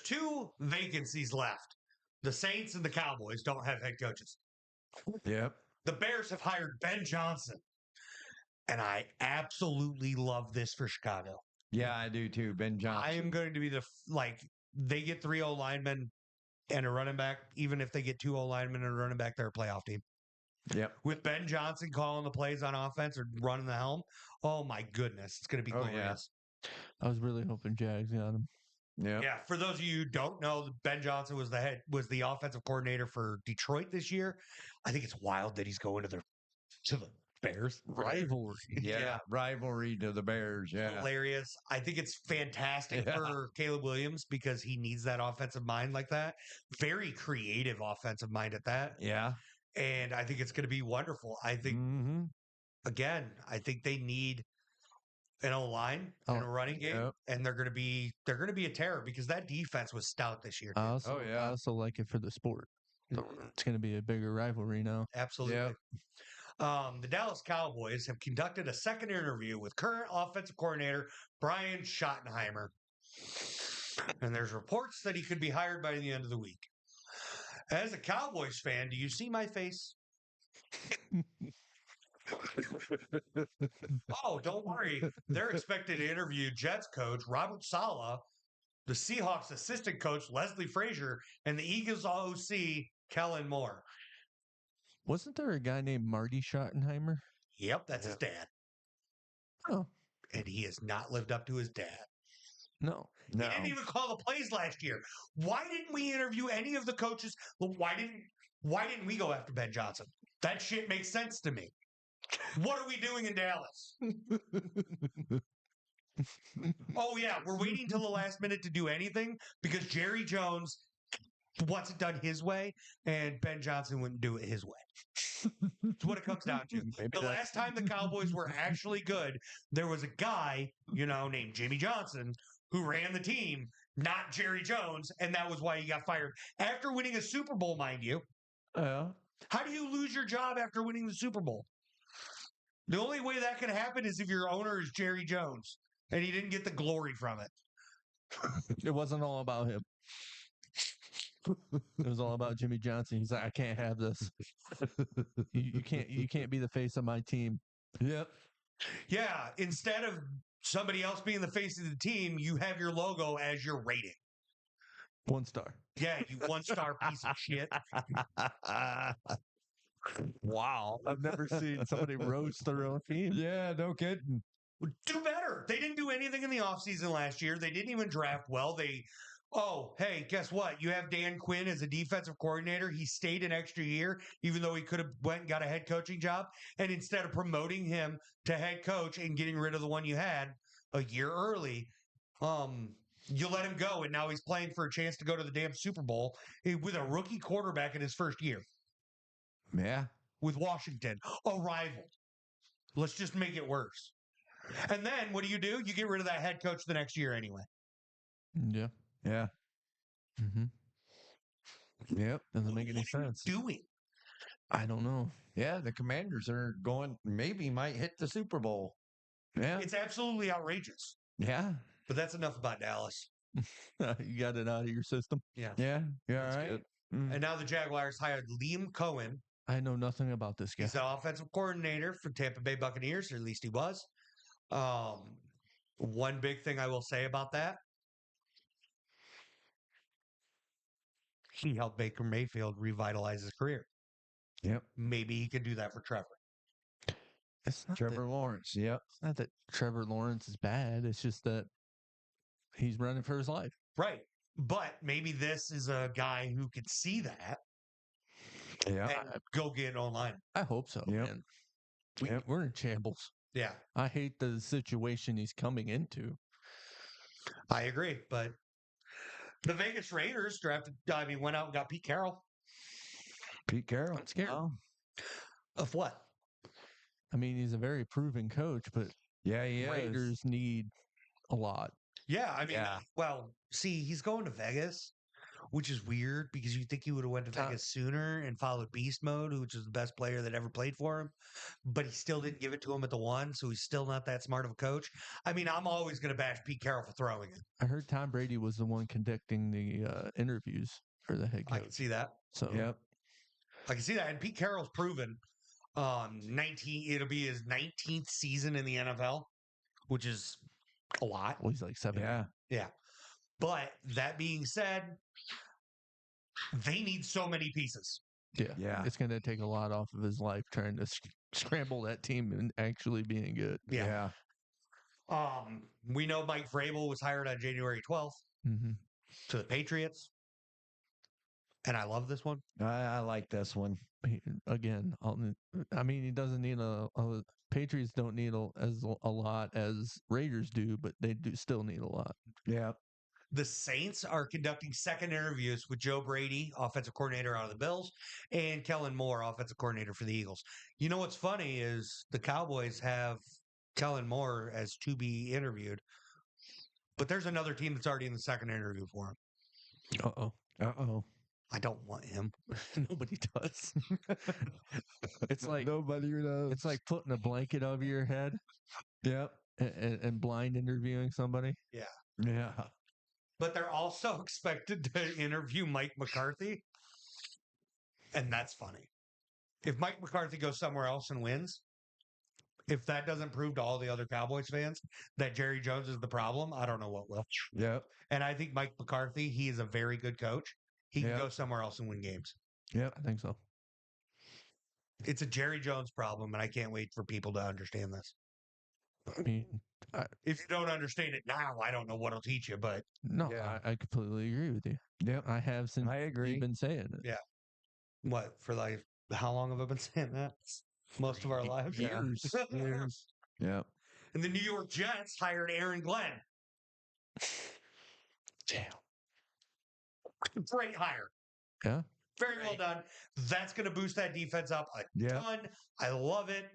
2 vacancies left. The Saints and the Cowboys don't have head coaches. Yep. The Bears have hired Ben Johnson. And I absolutely love this for Chicago. Yeah, I do too. Ben Johnson. I am going to be they get 3 O linemen and a running back. Even if they get 2 O linemen and a running back, they're a playoff team. Yep. With Ben Johnson calling the plays on offense or running the helm, oh my goodness, it's going to be glorious. Yeah. I was really hoping Jags got him. Yeah. For those of you who don't know, Ben Johnson was the offensive coordinator for Detroit this year. I think it's wild that he's going to the Bears. Rivalry. Yeah. Rivalry to the Bears. Yeah. Hilarious. I think it's fantastic for Caleb Williams because he needs that offensive mind like that. Very creative offensive mind at that. Yeah. And I think it's going to be wonderful. I think, again, I think they need an O-line and a running game, and they're going to be a terror because that defense was stout this year. I also like it for the sport. It's going to be a bigger rivalry now. Absolutely. Yep. The Dallas Cowboys have conducted a second interview with current offensive coordinator Brian Schottenheimer. And there's reports that he could be hired by the end of the week. As a Cowboys fan, do you see my face? Oh, don't worry. They're expected to interview Jets coach Robert Saleh, the Seahawks assistant coach Leslie Frazier, and the Eagles OC Kellen Moore. Wasn't there a guy named Marty Schottenheimer? Yep, that's his dad. Oh. And he has not lived up to his dad. No. He didn't even call the plays last year. Why didn't we interview any of the coaches? Why didn't we go after Ben Johnson? That shit makes sense to me. What are we doing in Dallas? Oh, yeah, we're waiting till the last minute to do anything because Jerry Jones wants it done his way, and Ben Johnson wouldn't do it his way. That's what it comes down to. Last time the Cowboys were actually good, there was a guy, named Jimmy Johnson who ran the team, not Jerry Jones, and that was why he got fired. After winning a Super Bowl, mind you. How do you lose your job after winning the Super Bowl? The only way that can happen is if your owner is Jerry Jones, and he didn't get the glory from it. It wasn't all about him. It was all about Jimmy Johnson. He's like, I can't have this. You can't be the face of my team. Yep. Yeah. Instead of somebody else being the face of the team, you have your logo as your rating. 1 star. Yeah, you 1-star piece of shit. Wow. I've never seen somebody roast their own team. Yeah, no kidding. Do better. They didn't do anything in the offseason last year. They didn't even draft well. Hey, guess what? You have Dan Quinn as a defensive coordinator. He stayed an extra year, even though he could have went and got a head coaching job. And instead of promoting him to head coach and getting rid of the one you had a year early, you let him go. And now he's playing for a chance to go to the damn Super Bowl with a rookie quarterback in his first year. Yeah. With Washington, a rival. Let's just make it worse. And then what do? You get rid of that head coach the next year anyway. Yeah. Yeah. Yep. Doesn't make any sense. What are you doing? I don't know. Yeah, the Commanders are might hit the Super Bowl. Yeah. It's absolutely outrageous. Yeah. But that's enough about Dallas. You got it out of your system? Yeah. Yeah. Yeah. All right. And now the Jaguars hired Liam Cohen. I know nothing about this guy. He's the offensive coordinator for Tampa Bay Buccaneers, or at least he was. One big thing I will say about that, he helped Baker Mayfield revitalize his career. Yep. Maybe he can do that for Trevor. It's not Trevor Lawrence. Yep. It's not that Trevor Lawrence is bad. It's just that he's running for his life. Right. But maybe this is a guy who could see that. Yeah. And go get online. I hope so, man. We're in shambles. Yeah. I hate the situation he's coming into. I agree. But the Vegas Raiders went out and got Pete Carroll. Pete Carroll. I'm scared. Oh. Of what? I mean, he's a very proven coach, but yeah, he Raiders need a lot. Yeah, I mean, well, see, he's going to Vegas, which is weird because you think he would have went to Tom- Vegas sooner and followed Beast Mode, which is the best player that ever played for him. But he still didn't give it to him at the one, so he's still not that smart of a coach. I mean, I'm always going to bash Pete Carroll for throwing it. I heard Tom Brady was the one conducting the interviews for the head I can coach. see that. So Yep. I can see that. And Pete Carroll's proven it'll be his 19th season in the NFL, which is a lot. well, he's like 7. Yeah. Yeah. But that being said, they need so many pieces. Yeah. Yeah. It's going to take a lot off of his life trying to scramble that team and actually being good. Yeah. We know Mike Vrabel was hired on January 12th Mm-hmm. to the Patriots. And I love this one. I like this one. Again, I mean, he doesn't need Patriots don't need a lot as Raiders do, but they do still need a lot. Yep. The Saints are conducting second interviews with Joe Brady, offensive coordinator out of the Bills, and Kellen Moore, offensive coordinator for the Eagles. You know what's funny is the Cowboys have Kellen Moore as to be interviewed, but there's another team that's already in the second interview for him. Uh-oh. Uh-oh. I don't want him. Nobody does. It's like Nobody knows. it's like putting a blanket over your head Yep. and blind interviewing somebody. Yeah. But they're also expected to interview Mike McCarthy. And that's funny. If Mike McCarthy goes somewhere else and wins, if that doesn't prove to all the other Cowboys fans that Jerry Jones is the problem, I don't know what will. Yep. And I think Mike McCarthy, he is a very good coach. He can Yep. go somewhere else and win games. Yep. I think so. It's a Jerry Jones problem, and I can't wait for people to understand this. I mean, If you don't understand it now, I don't know what I'll teach you, but no, Yeah. I completely agree with you. Yep. I have since I agree. you've been saying it. Yeah. What, for like, how long have I been saying that? Most of our lives? Years. Years. Yep. And the New York Jets hired Aaron Glenn. Damn. Great hire. Yeah. Very well done. That's going to boost that defense up a Yeah. ton. I love it.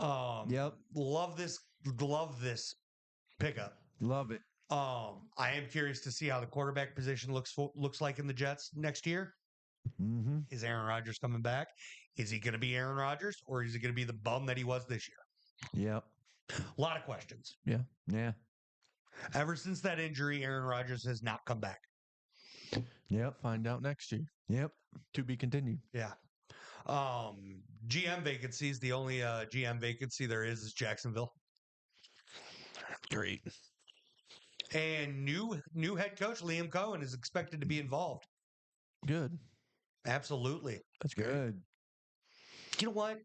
Yep. Love this pickup. Love it. I am curious to see how the quarterback position looks like in the Jets next year. Mm-hmm. Is Aaron Rodgers coming back? Is he going to be Aaron Rodgers, or is he going to be the bum that he was this year? Yep. A lot of questions. Yeah. Ever since that injury, Aaron Rodgers has not come back. Yep. Find out next year. Yep. To be continued. Yeah. GM vacancies. The only GM vacancy there is Jacksonville. Great. And new head coach Liam Cohen is expected to be involved. Good. Absolutely. That's great. Good. You know what?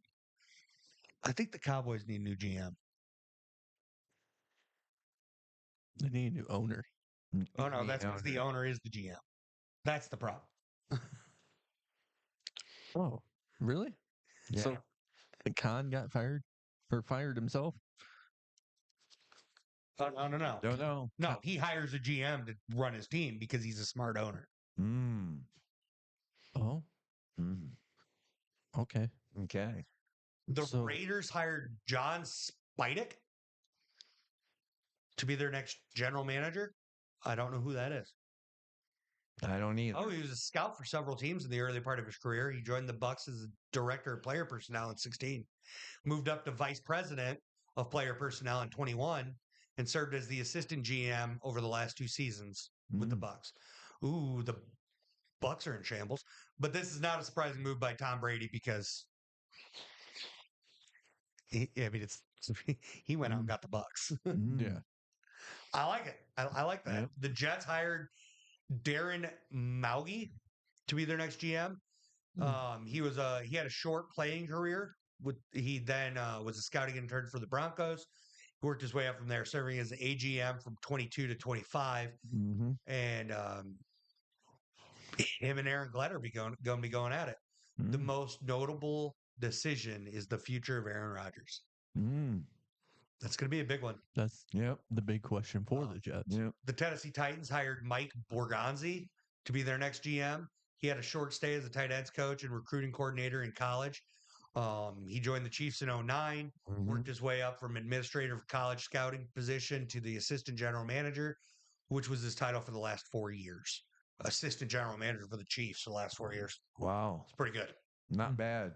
I think the Cowboys need a new GM. They need a new owner. Oh no, that's because the owner is the GM. That's the problem. Oh, really? Yeah. So Khan got fired or fired himself? Oh, no. Don't know. No, he hires a GM to run his team because he's a smart owner. Mm. Oh, Mm. okay. Okay. The So- Raiders hired John Spidek to be their next general manager. I don't know who that is. I don't either. Oh, he was a scout for several teams in the early part of his career. He joined the Bucks as a director of player personnel in 16, moved up to vice president of player personnel in 21, and served as the assistant GM over the last 2 seasons with the Bucks. Ooh, the Bucks are in shambles. But this is not a surprising move by Tom Brady because he went out and got the Bucks. Mm. Yeah. I like it. I like that. Yep. The Jets hired Darren Maugi to be their next GM. He had a short playing career. He then was a scouting intern for the Broncos. He worked his way up from there, serving as AGM from 22 to 25. Mm-hmm. And him and Aaron Glenn are going to be going at it. The most notable decision is the future of Aaron Rodgers. Mm. That's going to be a big one. That's Yep. the big question for the Jets. Yep. The Tennessee Titans hired Mike Borgonzi to be their next GM. He had a short stay as a tight ends coach and recruiting coordinator in college. He joined the Chiefs in 2009, worked his way up from administrator of college scouting position to the assistant general manager, which was his title for the last 4 years. assistant general manager for the Chiefs the last 4 years. Wow. It's pretty good. Not bad.